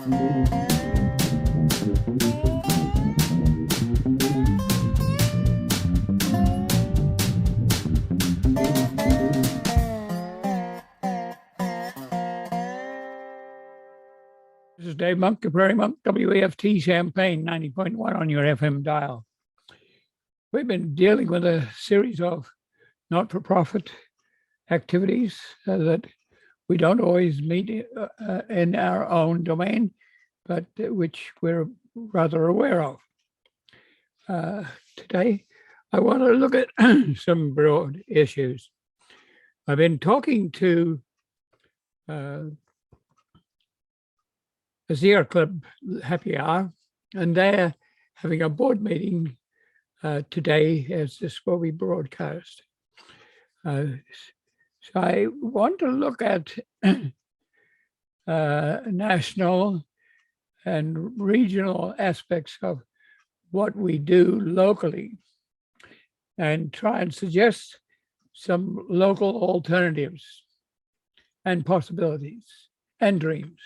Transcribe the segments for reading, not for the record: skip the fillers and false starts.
This is Dave Monk of Prairie Monk, WAFT Champaign, 90.1 on your FM dial. We've been dealing with a series of not-for-profit activities that we don't always meet in our own domain, but which we're rather aware of. Today, I want to look at some broad issues. I've been talking to the Sierra Club Happy Hour, and they're having a board meeting today as this will be broadcast. So I want to look at national and regional aspects of what we do locally and try and suggest some local alternatives and possibilities and dreams.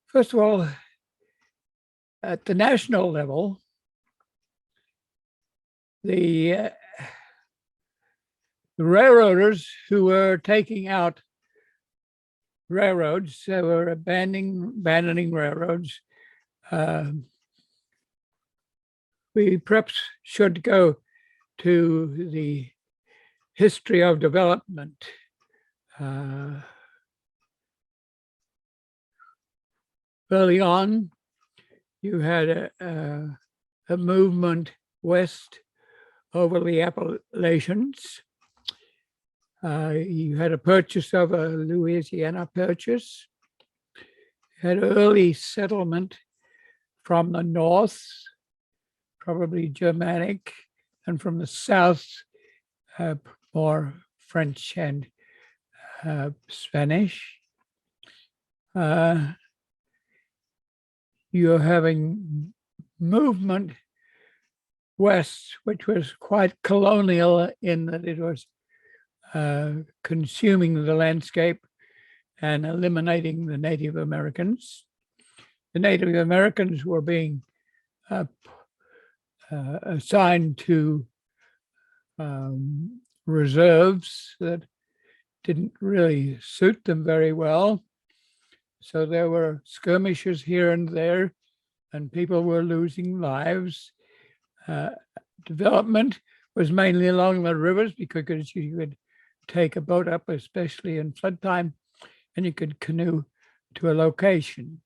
First of all, at the national level, the railroaders who were taking out railroads, they were abandoning railroads. We perhaps should go to the history of development. Early on, you had a movement west over the Appalachians. You had a purchase of a Louisiana purchase. You had early settlement from the north, probably Germanic, and from the south, more French and Spanish. You're having movement west, which was quite colonial in that it was consuming the landscape and eliminating the Native Americans. The Native Americans were being assigned to reserves that didn't really suit them very well. So there were skirmishes here and there, and people were losing lives. Development was mainly along the rivers because you could take a boat up, especially in flood time, and you could canoe to a location.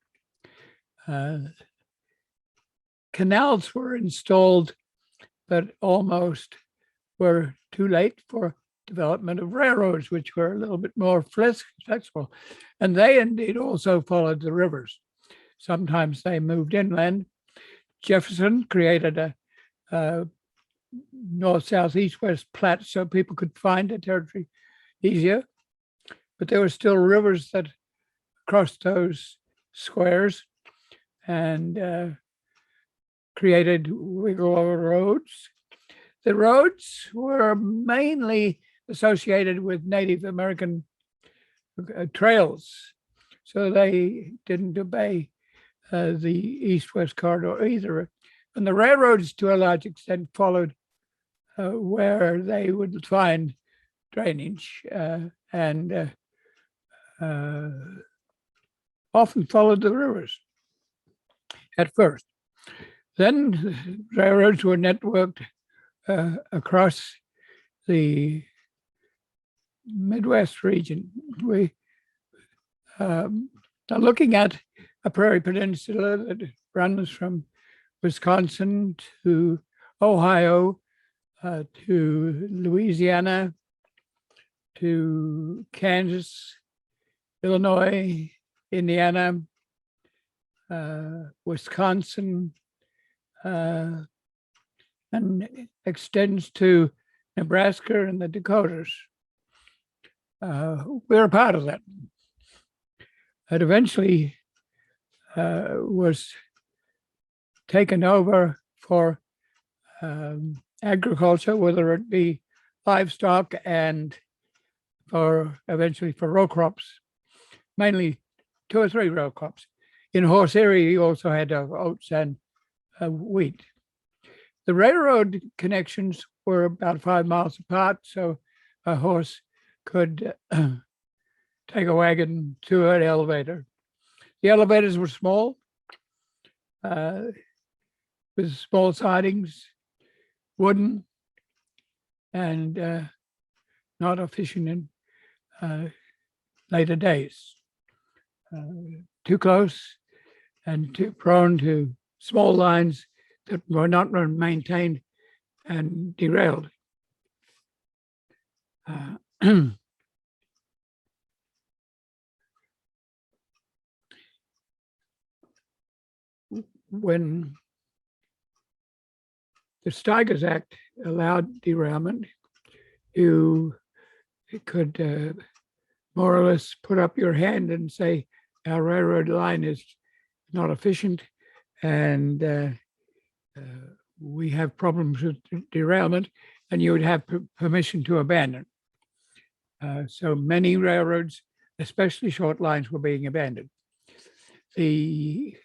Canals were installed, but almost were too late for development of railroads, which were a little bit more flexible. And they indeed also followed the rivers. Sometimes they moved inland. Jefferson created a north, south, east, west plat so people could find the territory easier. But there were still rivers that crossed those squares and created wiggle roads. The roads were mainly associated with Native American trails, so they didn't obey the east-west corridor either. And the railroads, to a large extent, followed where they would find drainage and often followed the rivers at first. Then railroads were networked across the Midwest region. We are looking at a prairie peninsula that runs from Wisconsin to Ohio, to Louisiana, to Kansas, Illinois, Indiana, Wisconsin, and extends to Nebraska and the Dakotas. We're a part of that. It eventually was taken over for agriculture, whether it be livestock and eventually for row crops, mainly 2 or 3 row crops. In horse area, you also had oats and wheat. The railroad connections were about 5 miles apart, so a horse could take a wagon to an elevator. The elevators were small, with small sidings, wooden, and not efficient in later days. Too close and too prone to small lines that were not maintained and derailed. When the Steigers Act allowed derailment, you could more or less put up your hand and say, our railroad line is not efficient and we have problems with derailment, and you would have permission to abandon. So many railroads, especially short lines, were being abandoned. A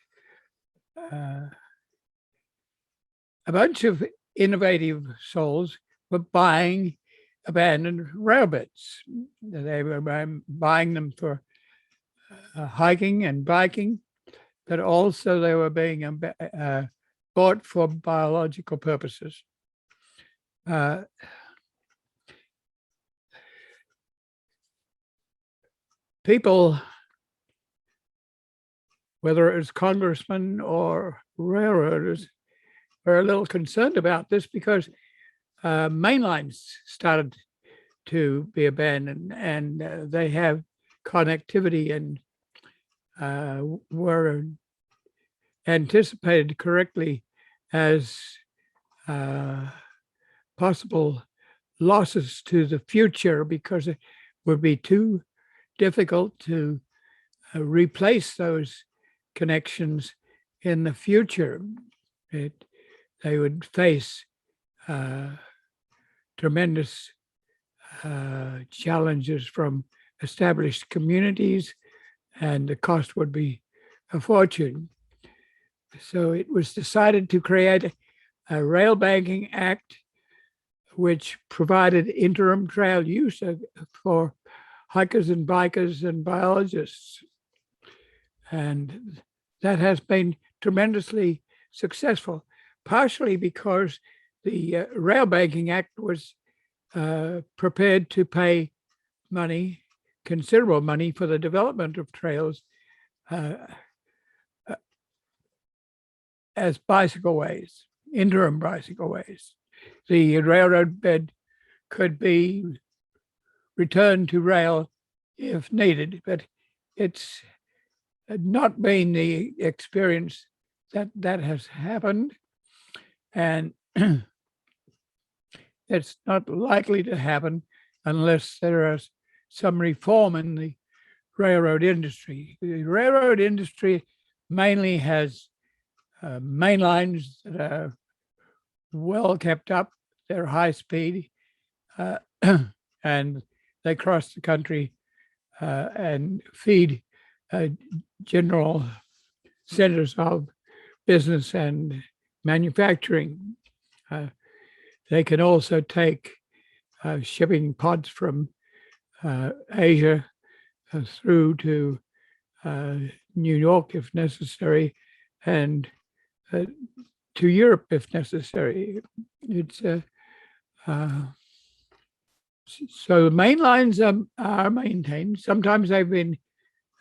bunch of innovative souls were buying abandoned railbeds. They were buying them for hiking and biking, but also they were being bought for biological purposes. People, whether it was congressmen or railroaders, were a little concerned about this because main lines started to be abandoned, and they have connectivity and were anticipated correctly as possible losses to the future because it would be too difficult to replace those connections in the future. They would face tremendous challenges from established communities, and the cost would be a fortune. So it was decided to create a Rail Banking Act, which provided interim trail use for hikers and bikers and biologists. And that has been tremendously successful, partially because the Rail Banking Act was prepared to pay money, considerable money, for the development of trails as bicycle ways, interim bicycle ways. The railroad bed could be returned to rail if needed, but it's not been the experience that has happened, and it's not likely to happen unless there is some reform in the railroad industry. The railroad industry mainly has main lines that are well kept up, they're high speed, and they cross the country and feed general centers of business and manufacturing. They can also take shipping pods from Asia through to New York if necessary, and to Europe if necessary. It's so main lines are maintained. Sometimes they've been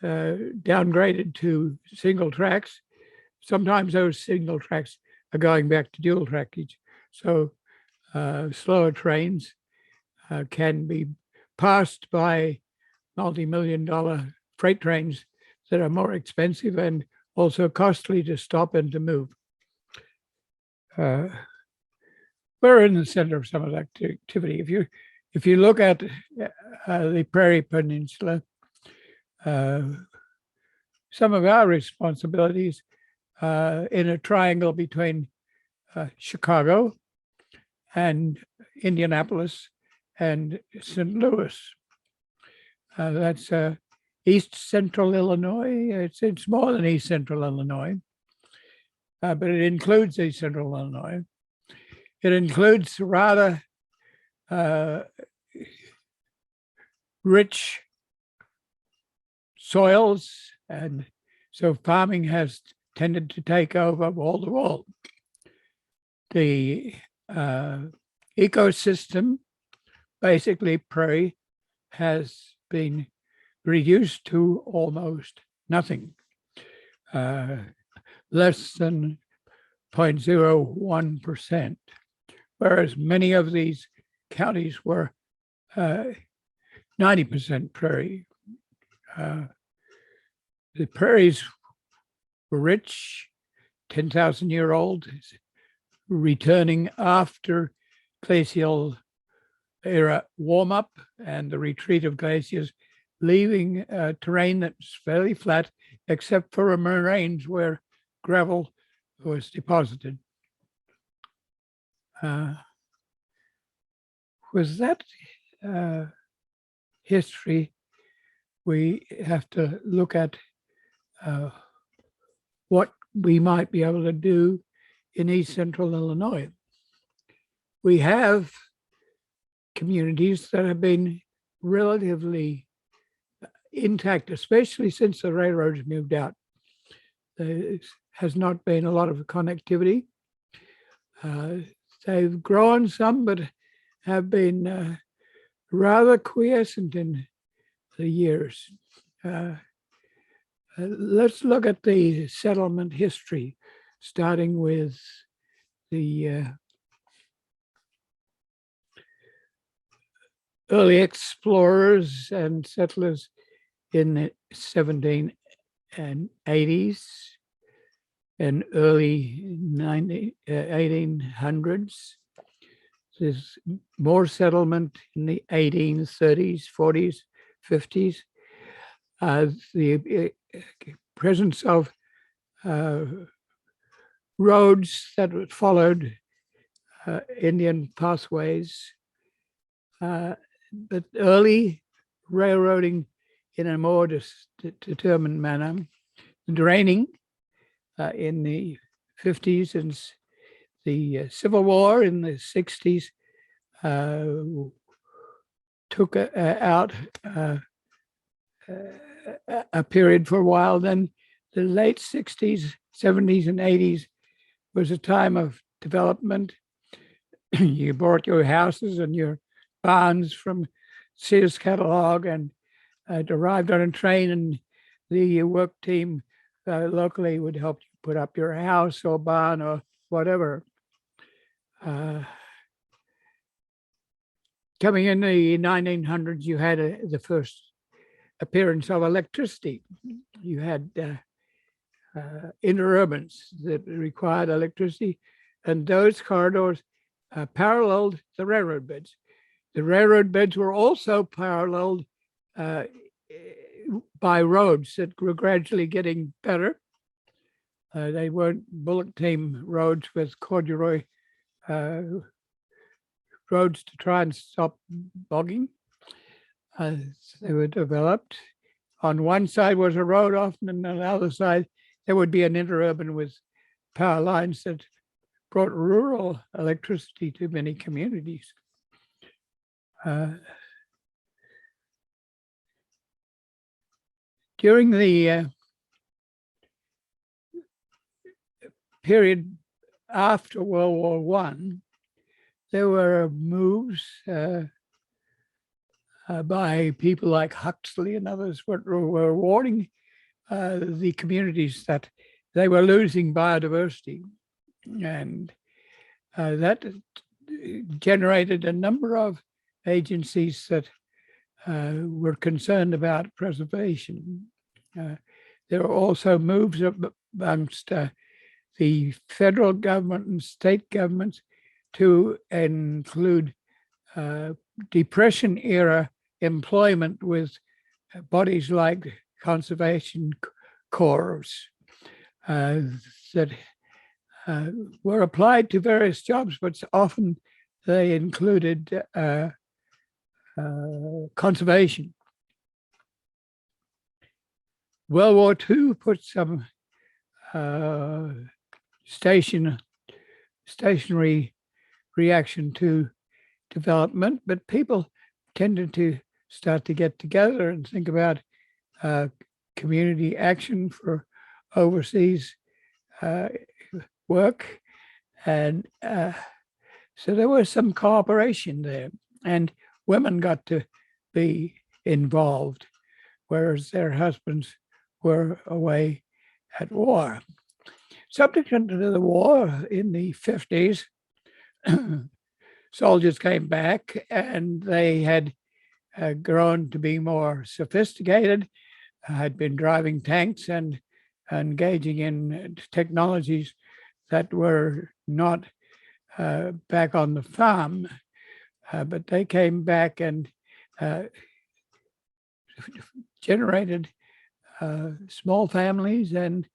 downgraded to single tracks. Sometimes those single tracks are going back to dual trackage. So slower trains can be passed by multi-million-dollar freight trains that are more expensive and also costly to stop and to move. We're in the center of some of that activity. If you look at the Prairie Peninsula, some of our responsibilities in a triangle between Chicago and Indianapolis and St. Louis. That's East Central Illinois. It's more than East Central Illinois, but it includes East Central Illinois. It includes rather rich soils, and so farming has tended to take over wall to wall. The ecosystem, basically prairie, has been reduced to almost nothing, less than 0.01%, whereas many of these counties were 90% prairie. The prairies were rich, 10,000-year-old, returning after glacial era warm up and the retreat of glaciers, leaving terrain that's fairly flat, except for a moraines where gravel was deposited. With that history, we have to look at what we might be able to do in East Central Illinois. We have communities that have been relatively intact, especially since the railroads moved out. There has not been a lot of connectivity. They've grown some, but have been rather quiescent in the years. Let's look at the settlement history, starting with the early explorers and settlers in the 1780s and early 1800s. There's more settlement in the 1830s, 40s, 50s. The presence of roads that followed Indian pathways, but early railroading in a more determined manner, draining in the 50s, and the Civil War in the 60s took out a period for a while. Then the late 60s, 70s, and 80s was a time of development. You bought your houses and your barns from Sears catalog and arrived on a train, and the work team locally would help you put up your house or barn or whatever. Coming in the 1900s, you had the first appearance of electricity. You had interurbans that required electricity, and those corridors paralleled the railroad beds. The railroad beds were also paralleled by roads that were gradually getting better. They weren't bullock team roads with corduroy roads to try and stop bogging. They were developed. On one side was a road often, and on the other side, there would be an interurban with power lines that brought rural electricity to many communities. During the period after World War I, there were moves by people like Huxley and others were warning the communities that they were losing biodiversity. And that generated a number of agencies that were concerned about preservation. There were also moves amongst the federal government and state governments to include Depression era employment with bodies like conservation corps that were applied to various jobs, but often they included conservation. World War II put some stationary reaction to development, but people tended to start to get together and think about community action for overseas work. And so there was some cooperation there, and women got to be involved, whereas their husbands were away at war. Subsequent to the war in the 50s, soldiers came back and they had grown to be more sophisticated, had been driving tanks and engaging in technologies that were not back on the farm, but they came back and generated small families, and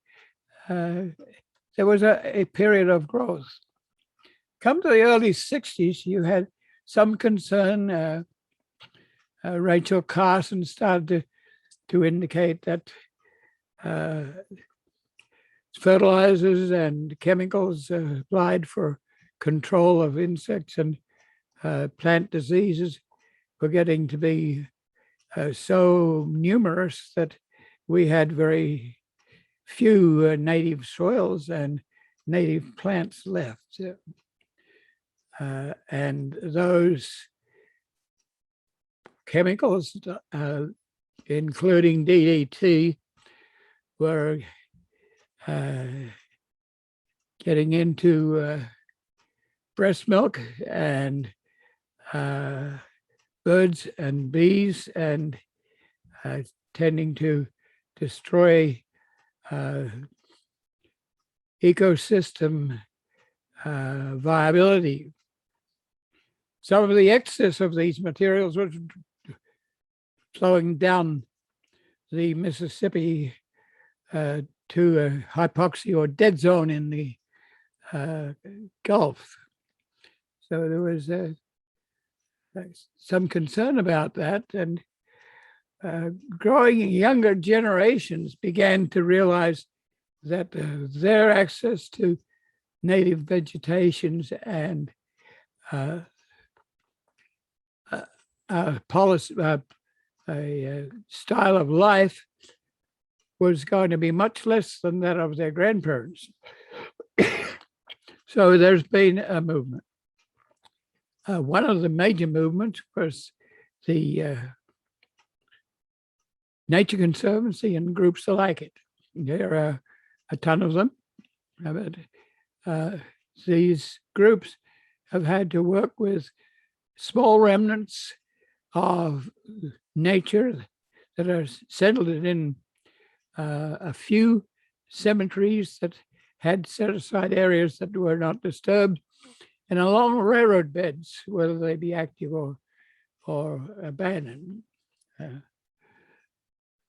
there was a period of growth. Come to the early 60s, you had some concern. Rachel Carson started to indicate that fertilizers and chemicals applied for control of insects and plant diseases were getting to be so numerous that we had very few native soils and native plants left. And those chemicals, including DDT, were getting into breast milk and birds and bees, and tending to destroy ecosystem viability. Some of the excess of these materials was flowing down the Mississippi to a hypoxia or dead zone in the Gulf. So there was some concern about that, and growing younger generations began to realize that their access to native vegetations and policy, a style of life was going to be much less than that of their grandparents. So there's been a movement. One of the major movements was the Nature Conservancy and groups like it. There are a ton of them. But these groups have had to work with small remnants of nature that are settled in a few cemeteries that had set aside areas that were not disturbed, and along railroad beds, whether they be active or abandoned.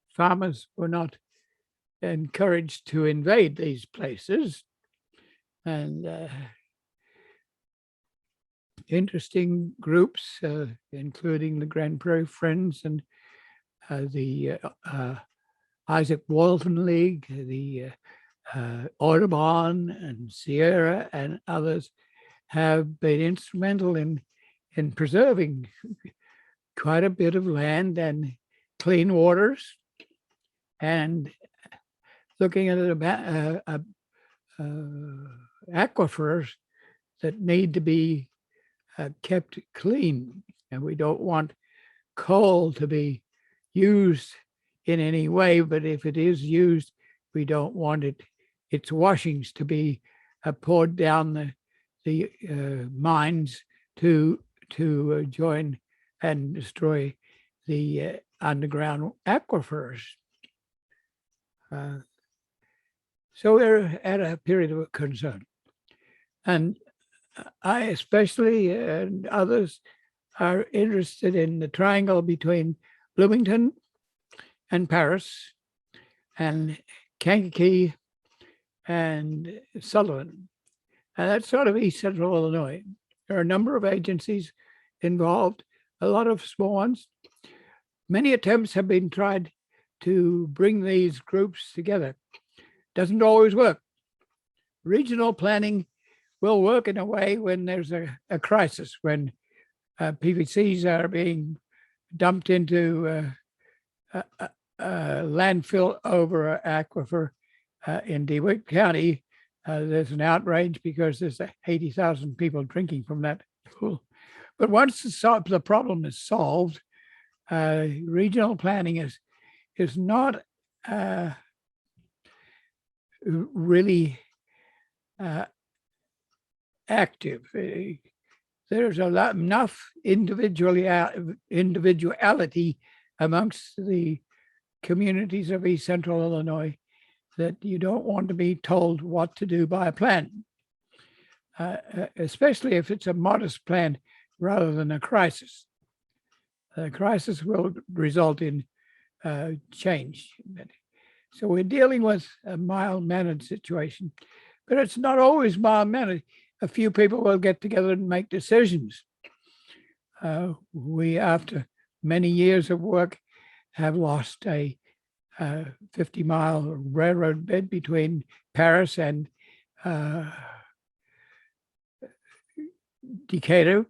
Farmers were not encouraged to invade these places, and interesting groups, including the Grand Prairie Friends and the Isaac Walton League, the Audubon and Sierra and others, have been instrumental in preserving quite a bit of land and clean waters, and looking at aquifers that need to be kept clean. And we don't want coal to be used in any way, but if it is used, we don't want its washings to be poured down the mines to join and destroy the underground aquifers. So we're at a period of concern. And I especially, and others, are interested in the triangle between Bloomington and Paris and Kankakee and Sullivan. And that's sort of East Central Illinois. There are a number of agencies involved, a lot of small ones. Many attempts have been tried to bring these groups together. Doesn't always work. Regional planning will work in a way when there's a crisis, when PVCs are being dumped into landfill over an aquifer in DeWitt County. There's an outrage because there's 80,000 people drinking from that pool. But once the problem is solved, regional planning is not really active. There's enough individuality amongst the communities of East Central Illinois that you don't want to be told what to do by a plan, especially if it's a modest plan rather than a crisis. A crisis will result in change. So we're dealing with a mild-mannered situation, but it's not always mild-mannered. A few people will get together and make decisions. We, after many years of work, have lost a 50-mile railroad bed between Paris and Decatur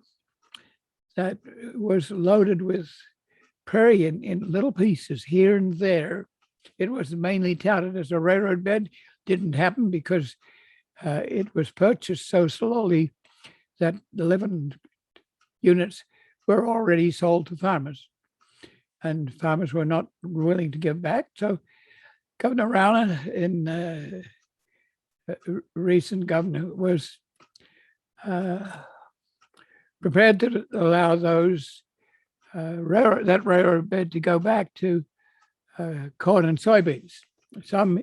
that was loaded with prairie in little pieces here and there. It was mainly touted as a railroad bed. Didn't happen because it was purchased so slowly that the 11 units were already sold to farmers, and farmers were not willing to give back. So Governor Rowland, in recent governor, was prepared to allow those that railroad bed to go back to corn and soybeans. Some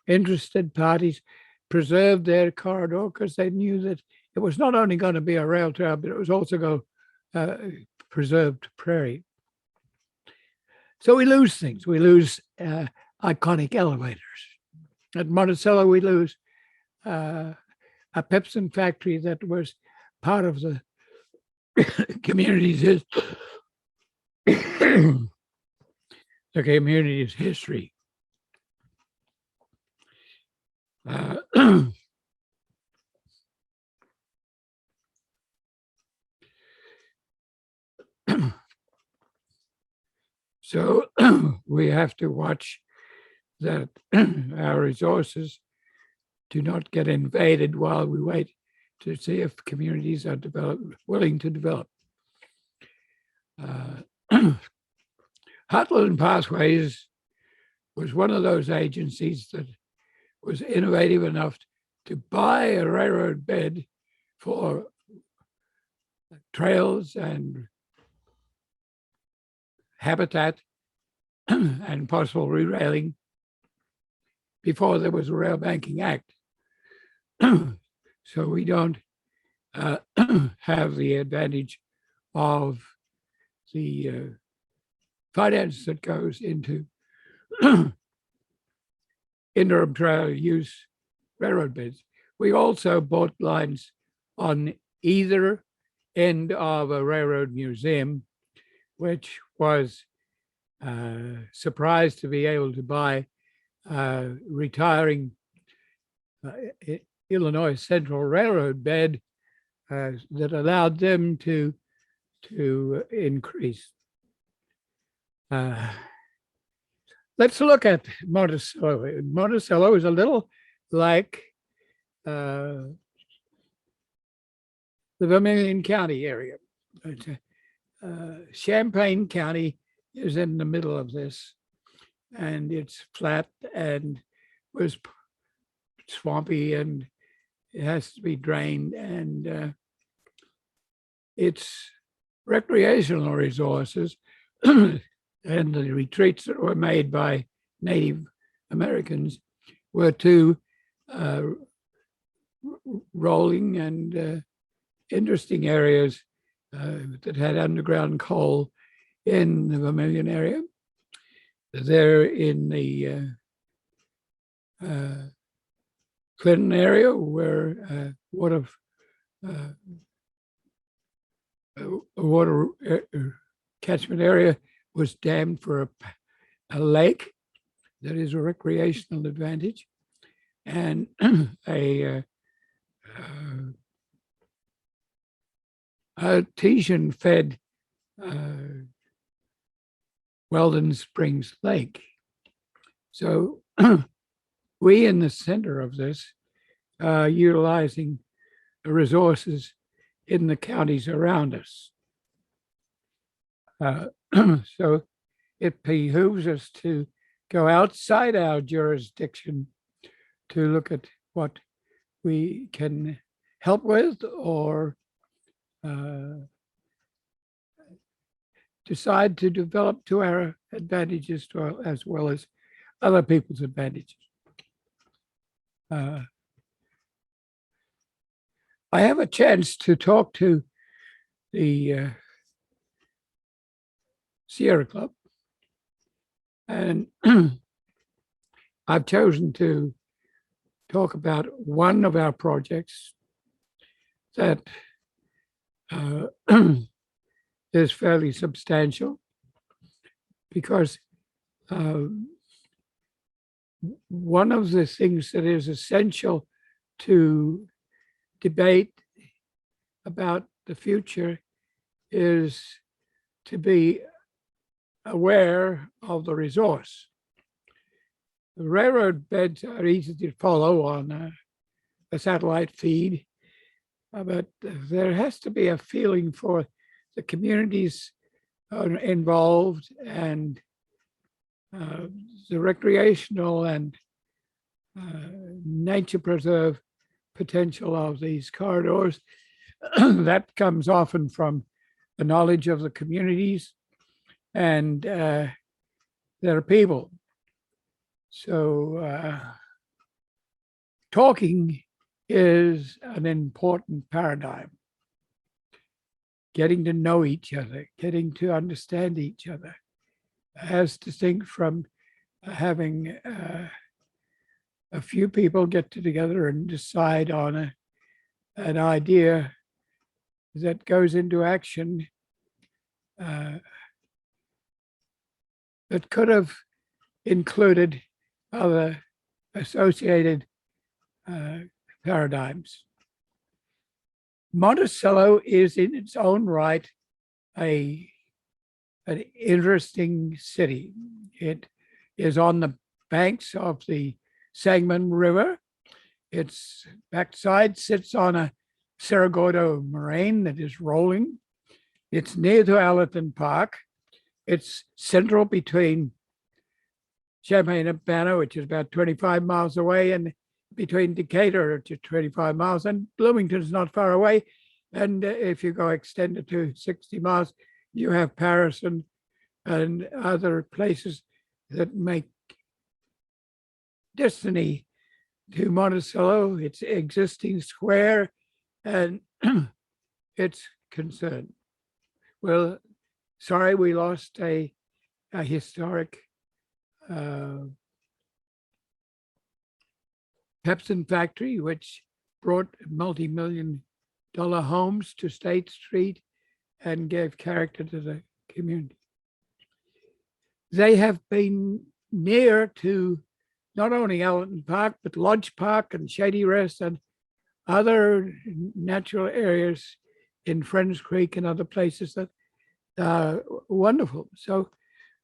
interested parties preserved their corridor because they knew that it was not only going to be a rail trail, but it was also going to preserve prairie. So we lose things. We lose iconic elevators. At Monticello, we lose a Pepsin factory that was part of the community's history. So we have to watch that our resources do not get invaded while we wait to see if communities are willing to develop. Heartland Pathways was one of those agencies that was innovative enough to buy a railroad bed for trails and habitat and possible re-railing before there was a Rail Banking Act. So we don't have the advantage of the finance that goes into interim trail use railroad beds. We also bought lines on either end of a railroad museum, which was surprised to be able to buy retiring Illinois Central Railroad bed that allowed them to increase. Let's look at Monticello. Monticello is a little like the Vermilion County area. Champaign County is in the middle of this, and it's flat and was swampy, and it has to be drained, and its recreational resources and the retreats that were made by Native Americans were two rolling and interesting areas that had underground coal in the Vermilion area. There in the Clinton area, where water catchment area was dammed for a lake. that is a recreational advantage, and a artesian-fed Weldon Springs Lake. So we in the center of this are utilizing the resources in the counties around us. So it behooves us to go outside our jurisdiction to look at what we can help with or decide to develop to our advantages as well as other people's advantages. I have a chance to talk to the Sierra Club, and I've chosen to talk about one of our projects that is fairly substantial because one of the things that is essential to debate about the future is to be aware of the resource. The railroad beds are easy to follow on a satellite feed, but there has to be a feeling for the communities involved and the recreational and nature preserve potential of these corridors. That comes often from the knowledge of the communities and their people. So talking is an important paradigm. Getting to know each other, getting to understand each other, as distinct from having a few people get together and decide on an idea that goes into action that could have included other associated paradigms. Monticello is in its own right an interesting city. It is on the banks of the Sangamon River. Its backside sits on a Cerro moraine that is rolling. It's near to Allerton Park. It's central between Champaign-Urbana, which is about 25 miles away, and between Decatur, which is 25 miles, and Bloomington is not far away. And if you go extended to 60 miles, you have Paris and other places that make destiny to Monticello, its existing square, and its concern. Well, sorry, we lost a historic Pepsin factory, which brought multi-million-dollar homes to State Street and gave character to the community. They have been near to not only Allerton Park, but Lodge Park and Shady Rest and other natural areas in Friends Creek and other places that are wonderful. So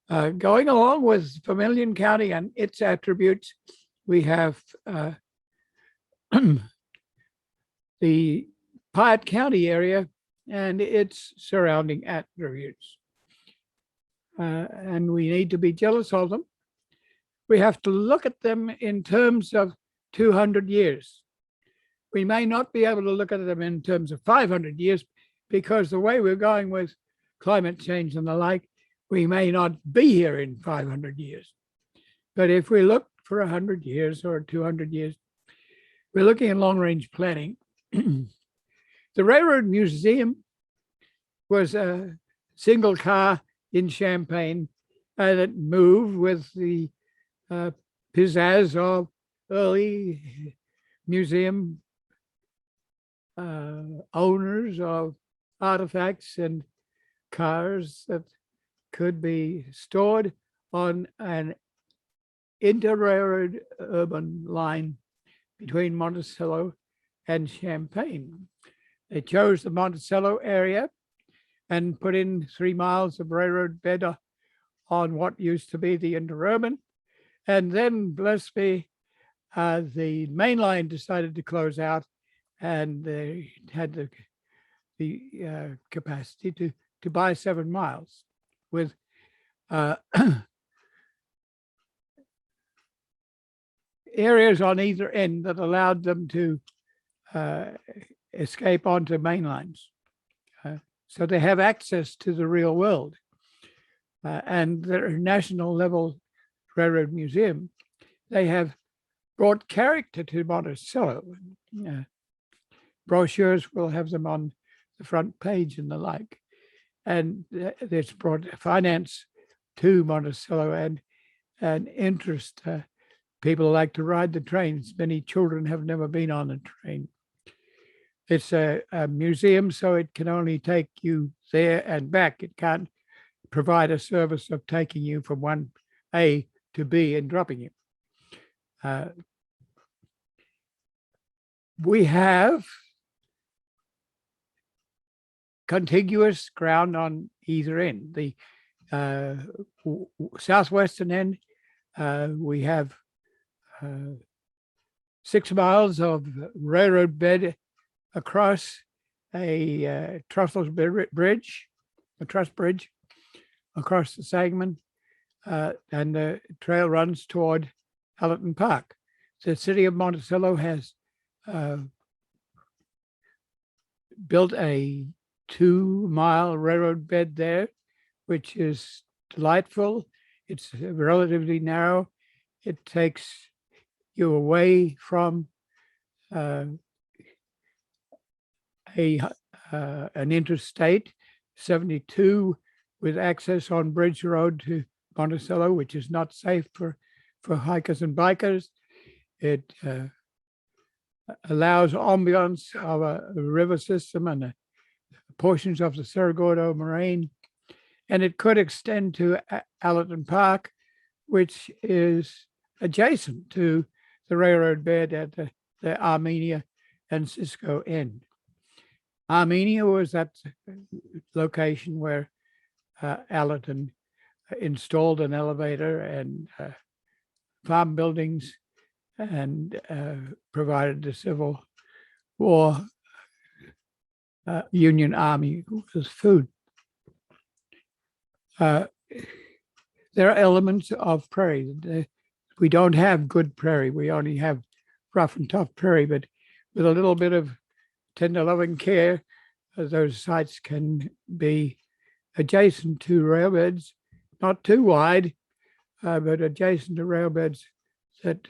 going along with Vermilion County and its attributes, we have the Piatt County area and its surrounding attributes. And we need to be jealous of them. We have to look at them in terms of 200 years. We may not be able to look at them in terms of 500 years because the way we're going with climate change and the like, we may not be here in 500 years. But if we look for 100 years or 200 years, we're looking at long-range planning. The Railroad Museum was a single car in Champaign that moved with the pizzazz of early museum owners of artifacts and cars that could be stored on an inter-railroad urban line between Monticello and Champaign. They chose the Monticello area and put in 3 miles of railroad bed on what used to be the interurban. And then, bless me, the main line decided to close out, and they had the capacity to buy 7 miles with areas on either end that allowed them to escape onto main lines. So they have access to the real world. And their national level railroad museum, they have brought character to Monticello. Brochures will have them on the front page and the like. And it's brought finance to Monticello and interest. People like to ride the trains. Many children have never been on a train. It's a museum, so it can only take you there and back. It can't provide a service of taking you from one A to B and dropping you. We have contiguous ground on either end. The southwestern end, we have 6 miles of railroad bed across a truss bridge across the Sangamon, and the trail runs toward Allerton Park. The city of Monticello has built a 2-mile railroad bed there, which is delightful. It's relatively narrow. It takes you away from an interstate 72 with access on Bridge Road to Monticello, which is not safe for hikers and bikers. It allows ambiance of a river system and portions of the Cerro Gordo moraine. And it could extend to Allerton Park, which is adjacent to the railroad bed at the Armenia and Cisco end. Armenia was that location where Allerton installed an elevator and farm buildings and provided the Civil War Union Army with food. There are elements of prairie. We don't have good prairie. We only have rough and tough prairie, but with a little bit of tender loving care, those sites can be adjacent to railbeds, not too wide, but adjacent to railbeds that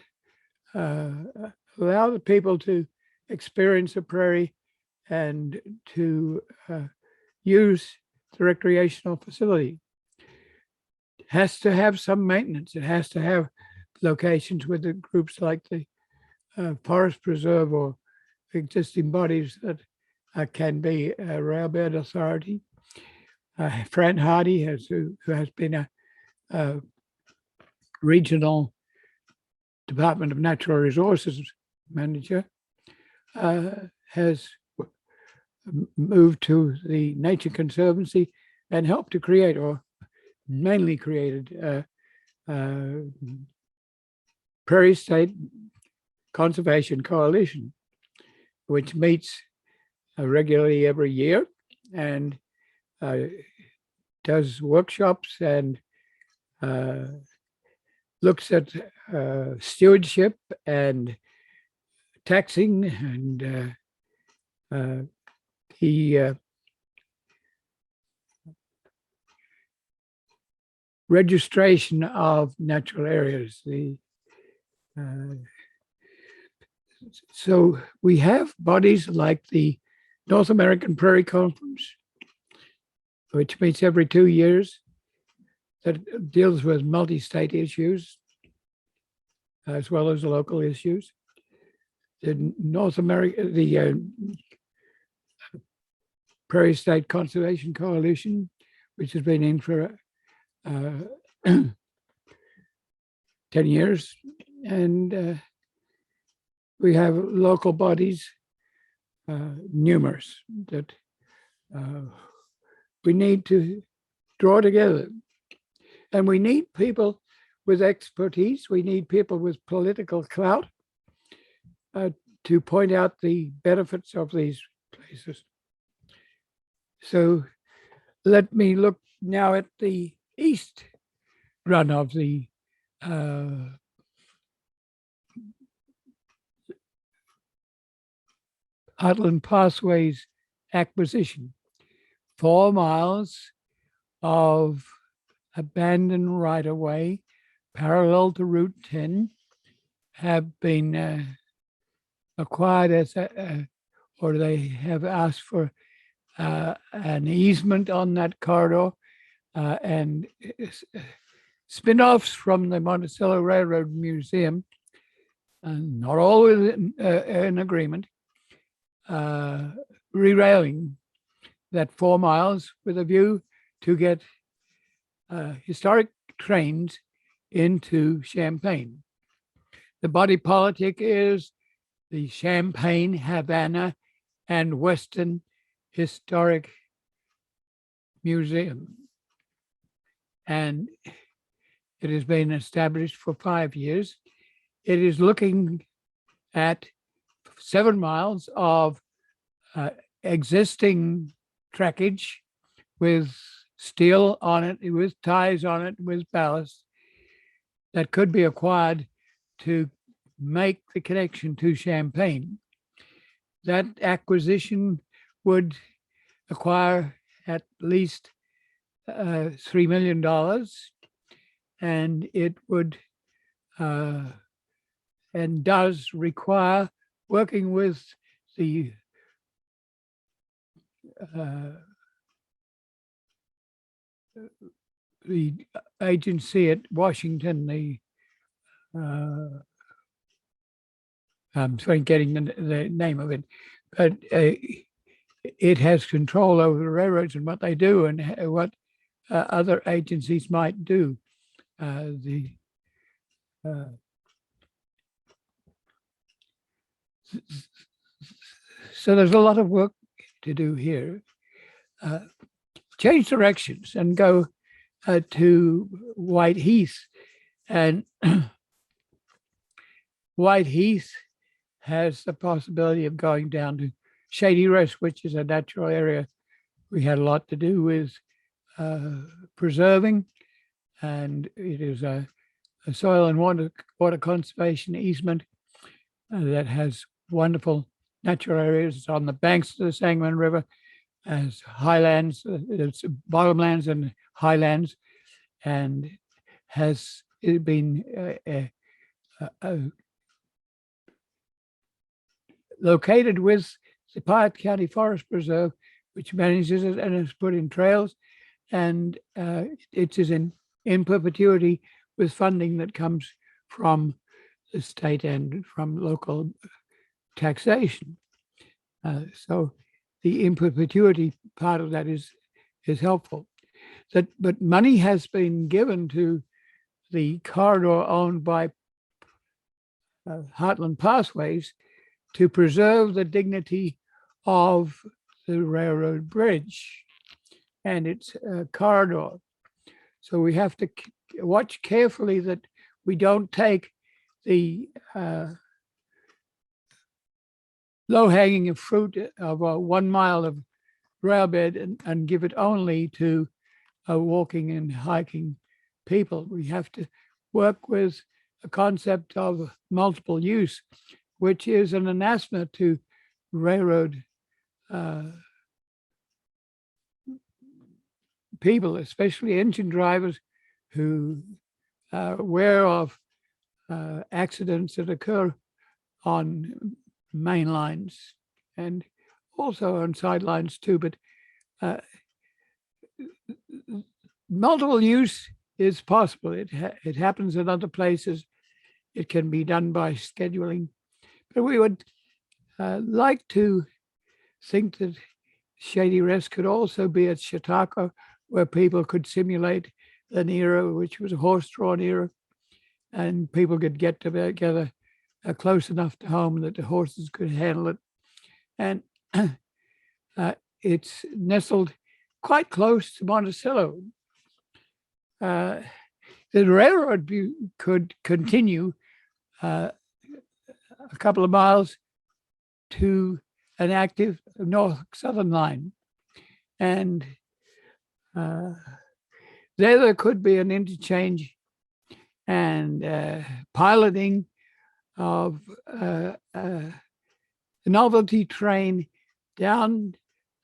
allow the people to experience the prairie and to use the recreational facility. It has to have some maintenance. It has to have locations with the groups like the Forest Preserve or existing bodies that can be a railbed authority. Fran Hardy, who has been a regional Department of Natural Resources manager, has moved to the Nature Conservancy and helped to create, or mainly created, Prairie State Conservation Coalition, which meets regularly every year and does workshops and looks at stewardship and taxing and the registration of natural areas. So we have bodies like the North American Prairie Conference, which meets every 2 years, that deals with multi-state issues as well as local issues. The Prairie State Conservation Coalition, which has been in for 10 years. And we have local bodies, numerous, that we need to draw together. And we need people with expertise. We need people with political clout to point out the benefits of these places. So let me look now at the east run of the Heartland Pathways acquisition. 4 miles of abandoned right-of-way parallel to Route 10 have been acquired as or they have asked for an easement on that corridor, and spin-offs from the Monticello Railroad Museum, not always in agreement, rerailing that 4 miles with a view to get historic trains into Champaign. The body politic is the Champaign, Havana, and Western Historic Museum. And it has been established for 5 years. It is looking at 7 miles of existing trackage with steel on it, with ties on it, with ballast that could be acquired to make the connection to Champaign. That acquisition would acquire at least $3 million, and it would and does require working with the agency at Washington, I'm forgetting the name of it, but it has control over the railroads and what they do and what other agencies might do. So there's a lot of work to do here. Change directions and go to White Heath. And White Heath has the possibility of going down to Shady Rest, which is a natural area we had a lot to do with preserving. And it is a soil and water conservation easement that has wonderful natural areas. It's on the banks of the Sangamon River, as highlands, it's bottomlands and highlands, and has been located with the Piatt County Forest Preserve, which manages it and has put in trails, and it is in perpetuity with funding that comes from the state and from local taxation. So the in perpetuity part of that is helpful. But money has been given to the corridor owned by Heartland Pathways to preserve the dignity of the railroad bridge and its corridor. So we have to watch carefully that we don't take the low-hanging fruit of 1 mile of railbed and give it only to walking and hiking people. We have to work with a concept of multiple use, which is an anathema to railroad people, especially engine drivers who are aware of accidents that occur on main lines and also on sidelines too. But multiple use is possible. It happens in other places. It can be done by scheduling. But we would like to think that Shady Rest could also be at Chautauqua, where people could simulate an era which was a horse-drawn era, and people could get together close enough to home that the horses could handle it. And it's nestled quite close to Monticello. The railroad could continue a couple of miles to an active north-southern line. And there could be an interchange and piloting of a novelty train down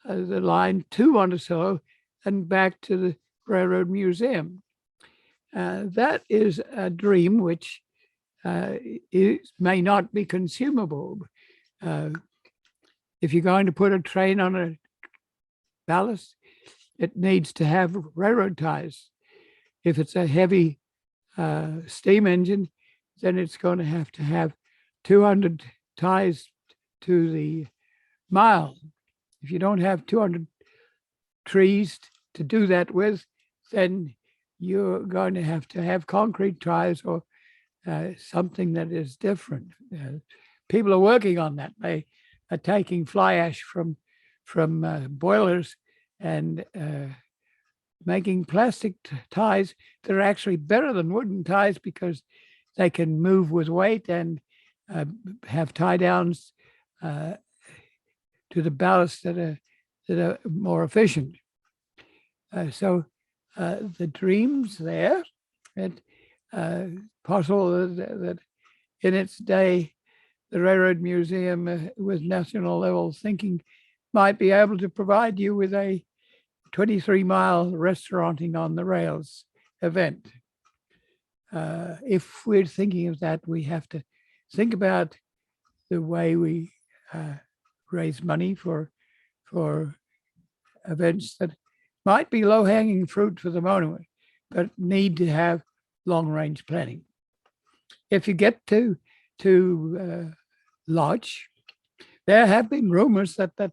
the line to Monticello and back to the Railroad Museum. That is a dream which may not be consumable. If you're going to put a train on a ballast, it needs to have railroad ties. If it's a heavy steam engine, then it's going to have 200 ties to the mile. If you don't have 200 trees to do that with, then you're going to have concrete ties or something that is different. People are working on that. They are taking fly ash from boilers and making plastic ties that are actually better than wooden ties because they can move with weight and have tie downs to the ballast that are more efficient. So the dreams there, it's possible that in its day, the Railroad Museum with national level thinking might be able to provide you with a 23-mile restauranting on the rails event. If we're thinking of that, we have to think about the way we raise money for events that might be low-hanging fruit for the moment, but need to have long-range planning. If you get to Lodge, there have been rumors that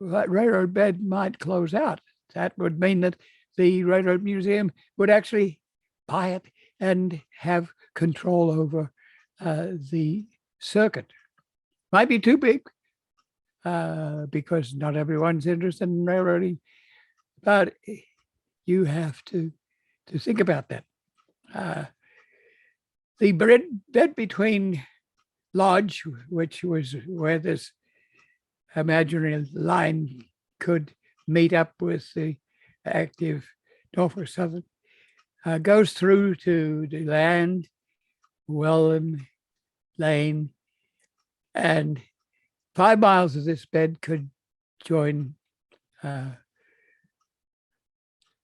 railroad bed might close out. That would mean that the Railroad Museum would actually buy it and have control over the circuit. Might be too big because not everyone's interested in railroading, but you have to think about that. The bed between Lodge, which was where this imaginary line could meet up with the active Norfolk Southern, goes through to the land, Welland, Lane, and 5 miles of this bed could join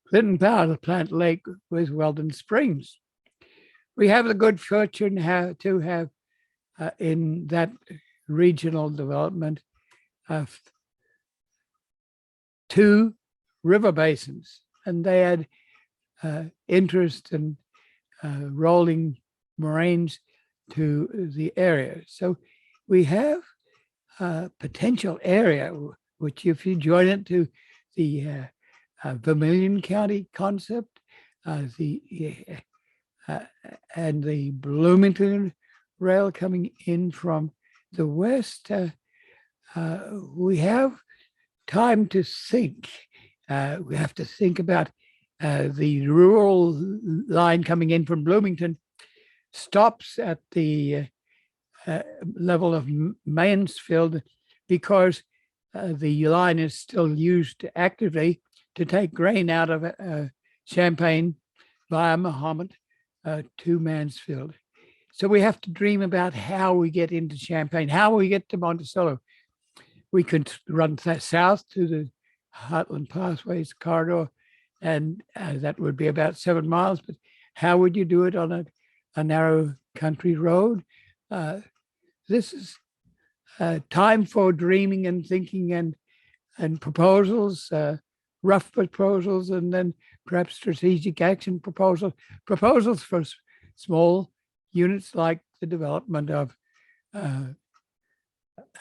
Clinton Power Plant Lake with Weldon Springs. We have the good fortune to have in that regional development of 2 river basins, and they had interest in rolling moraines to the area. So we have a potential area, which if you join it to the Vermilion County concept, and the Bloomington rail coming in from the west, we have time to think. We have to think about the rural line coming in from Bloomington stops at the level of Mansfield because the line is still used actively to take grain out of Champaign via Mahomet to Mansfield. So we have to dream about how we get into Champaign, how we get to Monticello. We could run south to the Heartland Pathways corridor, and that would be about 7 miles. But how would you do it on a narrow country road? This is time for dreaming and thinking and proposals, rough proposals, and then perhaps strategic action proposals for small units like the development of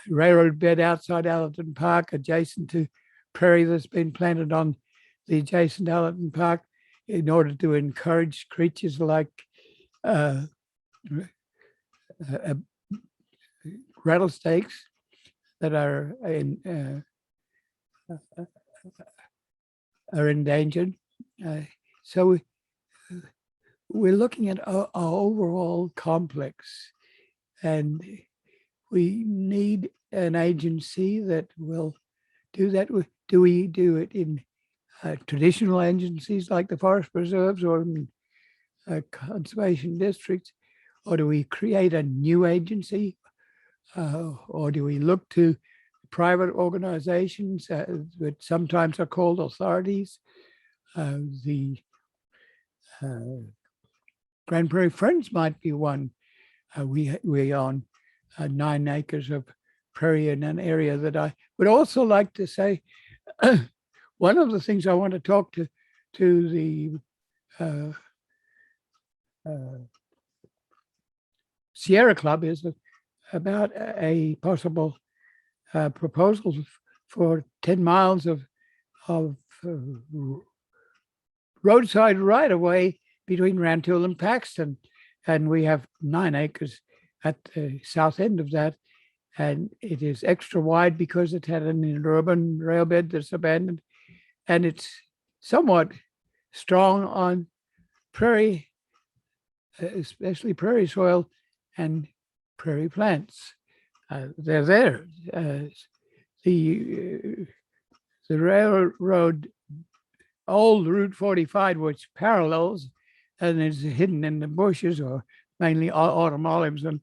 railroad bed outside Allerton Park, adjacent to prairie that's been planted on the adjacent Allerton Park in order to encourage creatures like uh, rattlesnakes that are endangered. So we're looking at our overall complex, and we need an agency that will do that. Do we do it in traditional agencies like the forest preserves or in conservation districts, or do we create a new agency, or do we look to private organizations that sometimes are called authorities? The Grand Prairie Friends might be one. We own 9 acres of prairie in an area that I would also like to say. One of the things I want to talk to the Sierra Club is about a possible proposal for 10 miles of roadside right-of-way between Rantoul and Paxton. And we have 9 acres at the south end of that. And it is extra wide because it had an interurban rail bed that's abandoned. And it's somewhat strong on prairie, especially prairie soil and prairie plants. They're there. The railroad, old Route 45, which parallels and is hidden in the bushes, or mainly autumn olives and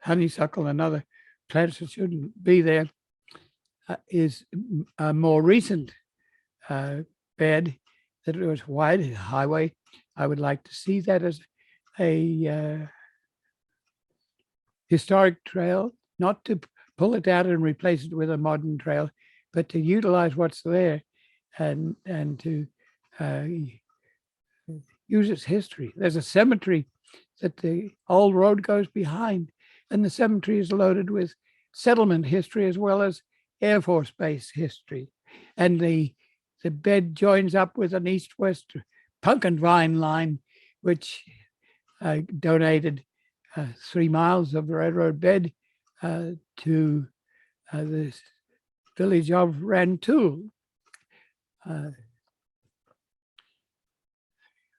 honeysuckle and other plants that shouldn't be there, is a more recent bed that was wide highway. I would like to see that as a historic trail, not to pull it out and replace it with a modern trail, but to utilize what's there and to use its history. There's a cemetery that the old road goes behind, and the cemetery is loaded with settlement history as well as Air Force Base history. And the bed joins up with an east-west pumpkin vine line, which donated 3 miles of railroad bed to the village of Rantoul.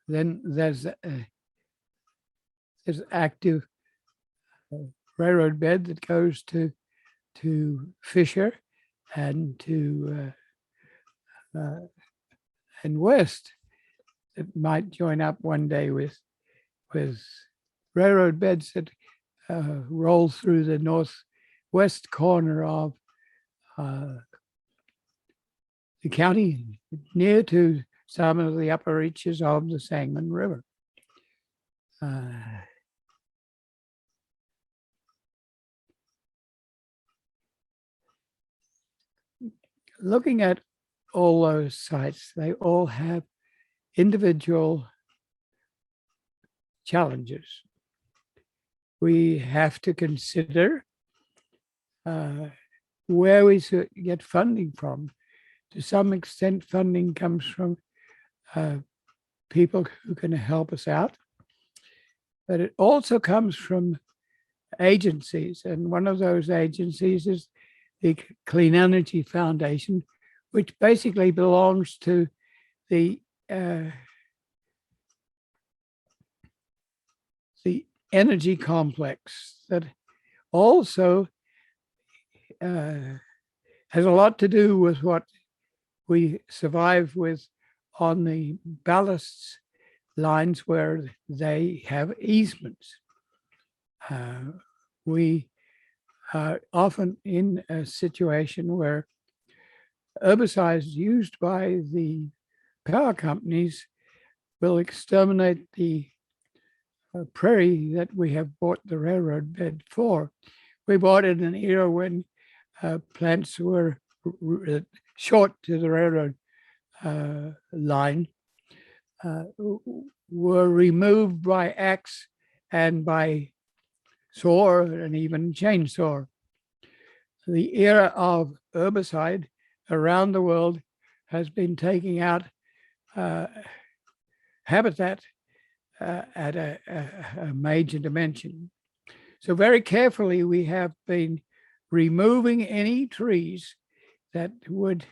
Then there's active railroad bed that goes to Fisher and to and west. It might join up one day with railroad beds that roll through the northwest corner of the county, near to some of the upper reaches of the Sangamon River. Looking at all those sites, they all have individual challenges. We have to consider where we get funding from. To some extent, funding comes from people who can help us out, but it also comes from agencies. And one of those agencies is the Clean Energy Foundation, which basically belongs to the energy complex that also has a lot to do with what we survive with on the ballast lines where they have easements. We are often in a situation where herbicides used by the power companies will exterminate the prairie that we have bought the railroad bed for. We bought it in an era when plants were short to the railroad line, were removed by axe and by saw and even chainsaw. The era of herbicide around the world has been taking out habitat at a major dimension. So very carefully, we have been removing any trees that would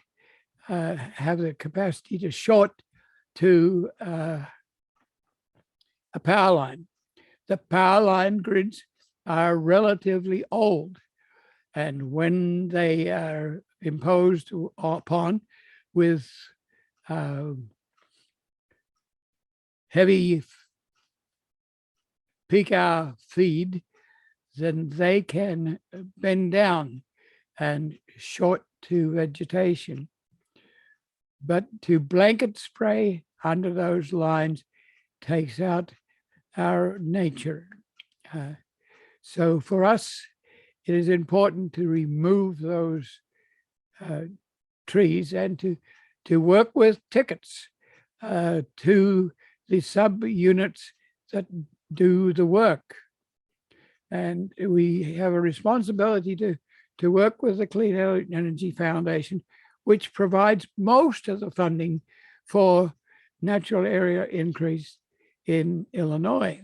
have the capacity to short to a power line. The power line grids are relatively old, and when they are imposed upon with heavy peak hour feed, then they can bend down and short to vegetation. But to blanket spray under those lines takes out our nature. So for us, it is important to remove those trees and to work with tickets to the subunits that do the work. And we have a responsibility to work with the Clean Energy Foundation, which provides most of the funding for natural area increase in Illinois.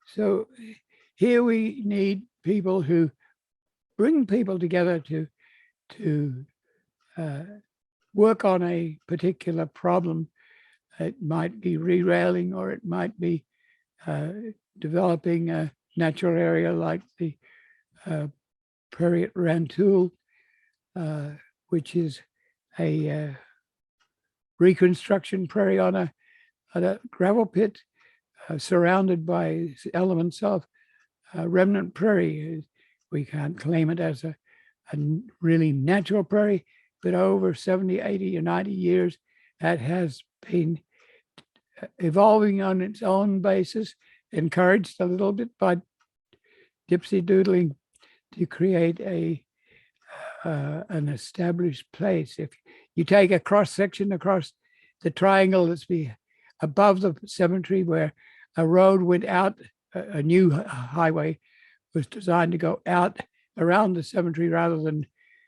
So here we need people who bring people together to work on a particular problem. It might be re-railing, or it might be developing a natural area like the Prairie Monk, which is a reconstruction prairie on a gravel pit surrounded by elements of remnant prairie. We can't claim it as a really natural prairie, but over 70, 80, or 90 years, that has been evolving on its own basis, encouraged a little bit by dipsy doodling to create an established place. If you take a cross section across the triangle that's above the cemetery, where a road went out, a new highway was designed to go out around the cemetery rather than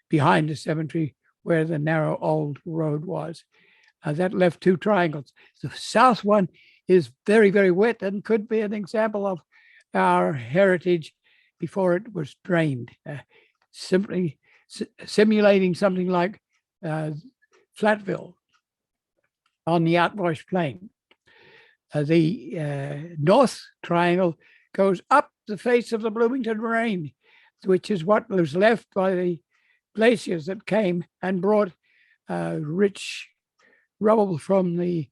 behind the cemetery where the narrow old road was. That left two triangles. The south one is very, very wet and could be an example of our heritage before it was drained, simply simulating something like Flatville on the outwash plain. The north triangle goes up the face of the Bloomington Moraine, which is what was left by the glaciers that came and brought rich rubble from the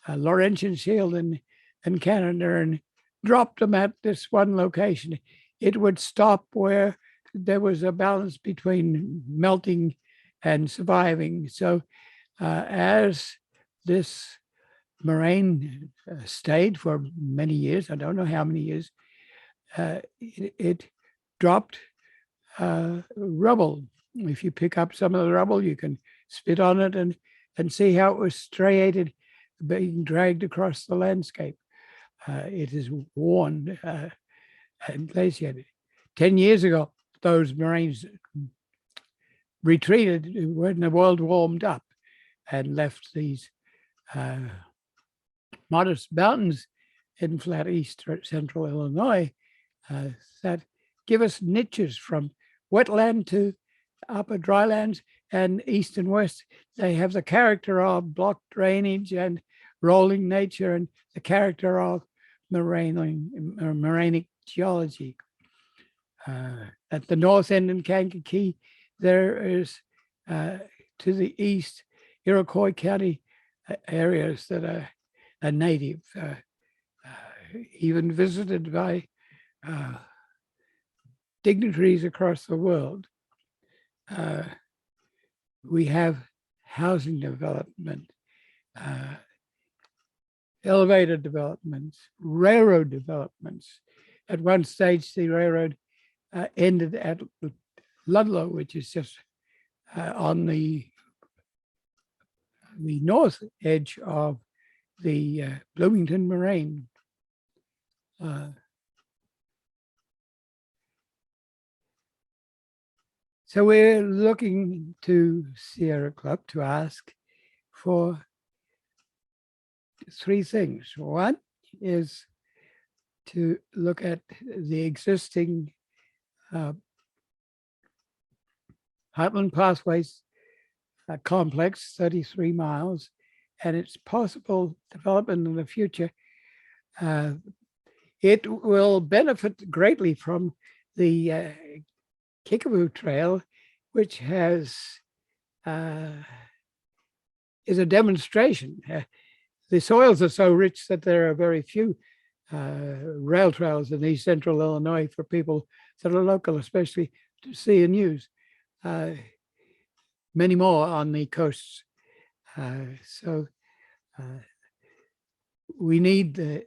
Laurentian Shield in Canada and dropped them at this one location. It would stop where there was a balance between melting and surviving. So as this moraine stayed for many years, I don't know how many years, it dropped rubble. If you pick up some of the rubble, you can spit on it and see how it was striated, being dragged across the landscape. It is worn and glaciated. 10 years ago, those moraines retreated when the world warmed up and left these modest mountains in flat east central Illinois that give us niches from wetland to upper drylands and east and west. They have the character of block drainage and rolling nature and the character of morainic geology. At the north end in Kankakee, there is to the east Iroquois County areas that are native, even visited by dignitaries across the world. We have housing development, elevator developments, railroad developments. At one stage, the railroad ended at Ludlow, which is just on the north edge of the Bloomington Moraine. So we're looking to Sierra Club to ask for three things. One, is to look at the existing Heartland Pathways complex, 33 miles, and its possible development in the future. It will benefit greatly from the Kickapoo Trail, which has is a demonstration. The soils are so rich that there are very few rail trails in East Central Illinois for people that are local, especially to see and use. Many more on the coasts. So we need the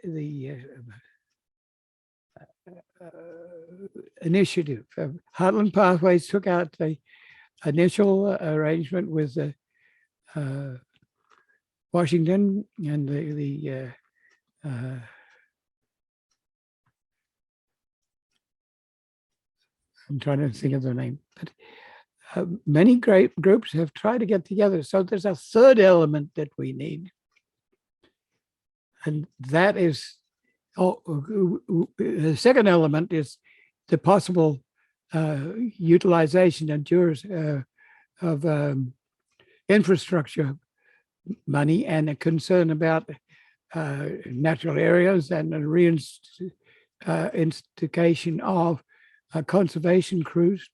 initiative. Heartland Pathways took out the initial arrangement with Washington and the I'm trying to think of the name, but many great groups have tried to get together. So there's a third element that we need. And that is, the second element is the possible utilization and jurors of infrastructure money and a concern about natural areas and a reinstitution of conservation crews.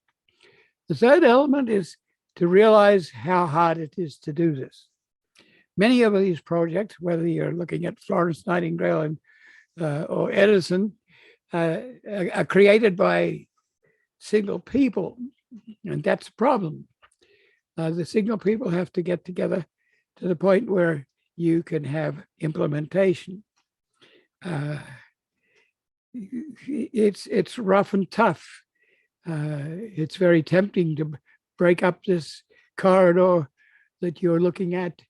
The third element is to realize how hard it is to do this. Many of these projects, whether you're looking at Florence Nightingale and, or Edison, are created by single people, and that's a problem. The single people have to get together to the point where you can have implementation. It's rough and tough. It's very tempting to break up this corridor that you're looking at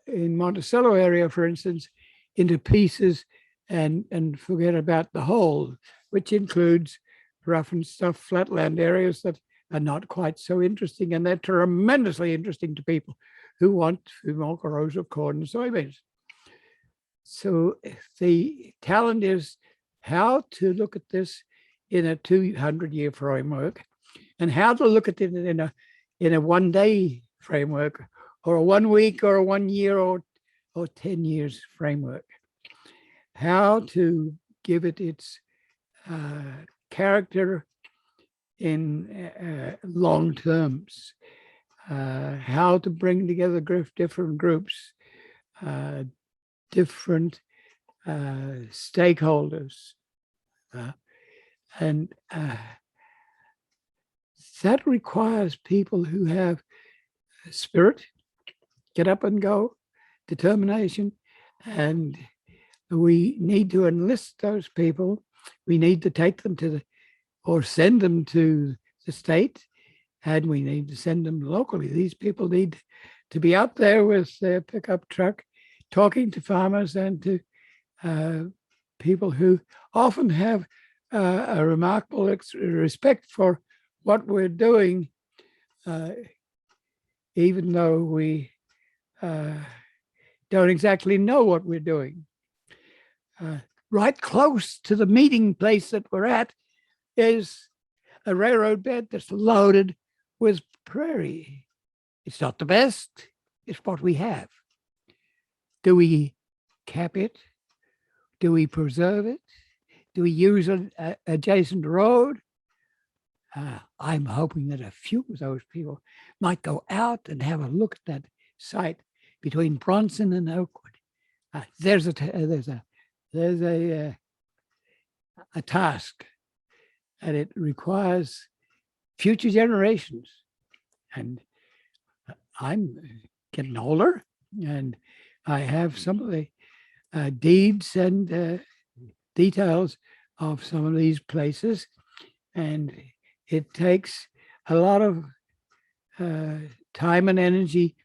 in Monticello area, for instance, into pieces and forget about the whole, which includes rough and tough flatland areas that are not quite so interesting, and they're tremendously interesting to people who want more rows of corn and soybeans. So the talent is how to look at this in a 200-year framework, and how to look at it in a 1-day framework, or a 1 week, or a 1 year, or 10 years framework. How to give it its character in long terms. How to bring together different groups, different stakeholders. And that requires people who have spirit, get up and go, determination, and we need to enlist those people. We need to take them to or send them to the state, and we need to send them locally. These people need to be out there with their pickup truck, talking to farmers and to people who often have a remarkable respect for what we're doing, even though we don't exactly know what we're doing. Right close to the meeting place that we're at is a railroad bed that's loaded with prairie. It's not the best, it's what we have. Do we cap it? Do we preserve it? Do we use an adjacent road? I'm hoping that a few of those people might go out and have a look at that site between Bronson and Oakwood. There's a task, and it requires future generations. And I'm getting older, and I have some of the deeds and details of some of these places, and it takes a lot of time and energy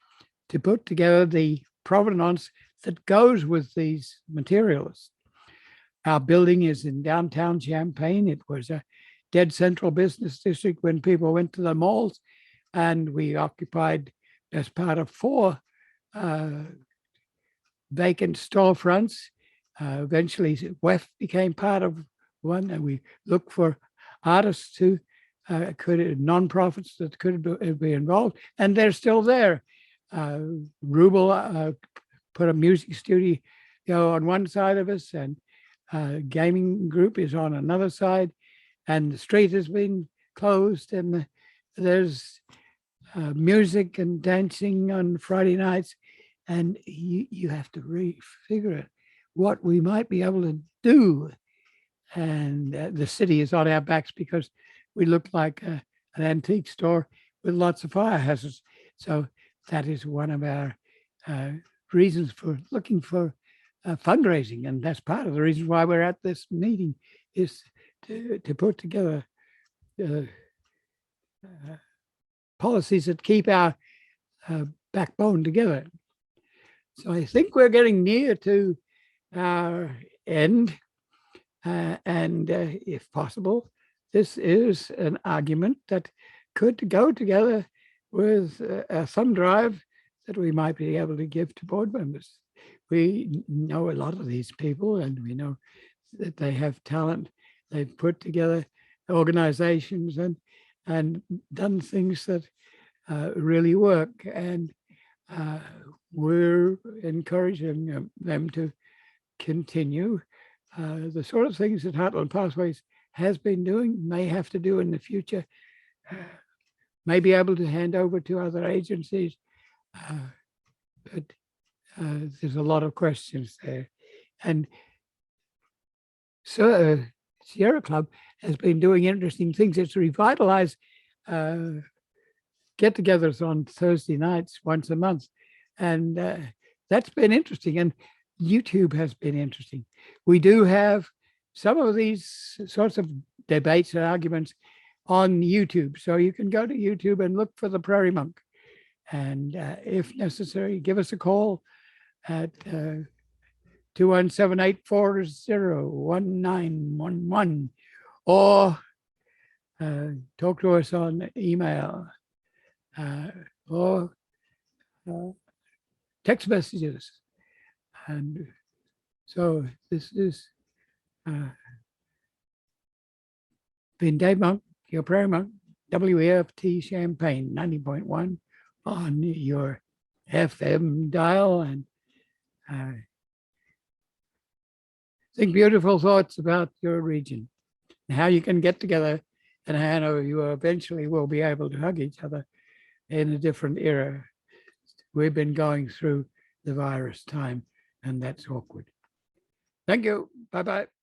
to put together the provenance that goes with these materials. Our building is in downtown Champaign. It was a dead central business district when people went to the malls, and we occupied as part of 4 vacant storefronts Eventually, WEF became part of one, and we looked for artists who non-profits that could be involved, and they're still there. Rubel put a music studio on one side of us, and gaming group is on another side, and the street has been closed, and there's music and dancing on Friday nights, and you have to refigure it, what we might be able to do. And the city is on our backs because we look like an antique store with lots of fire hazards. So that is one of our reasons for looking for fundraising. And that's part of the reason why we're at this meeting, is to put together policies that keep our backbone together. So I think we're getting near to our end. And if possible, this is an argument that could go together with a thumb drive that we might be able to give to board members. We know a lot of these people, and we know that they have talent. They've put together organizations and done things that really work. And we're encouraging them to continue. The sort of things that Heartland Pathways has been doing, may have to do in the future, may be able to hand over to other agencies. But there's a lot of questions there. And so Sierra Club has been doing interesting things. It's revitalized get-togethers on Thursday nights once a month. And that's been interesting. And YouTube has been interesting. We do have some of these sorts of debates and arguments on YouTube. So you can go to YouTube and look for the Prairie Monk. And if necessary, give us a call at 217-840-1911, or talk to us on email or text messages. And so this is been Dave Monk, your Prairie Monk, WEFT Champaign 90.1 on your FM dial, and think beautiful thoughts about your region and how you can get together, and how you eventually will be able to hug each other in a different era. We've been going through the virus time, and that's awkward. Thank you. Bye-bye.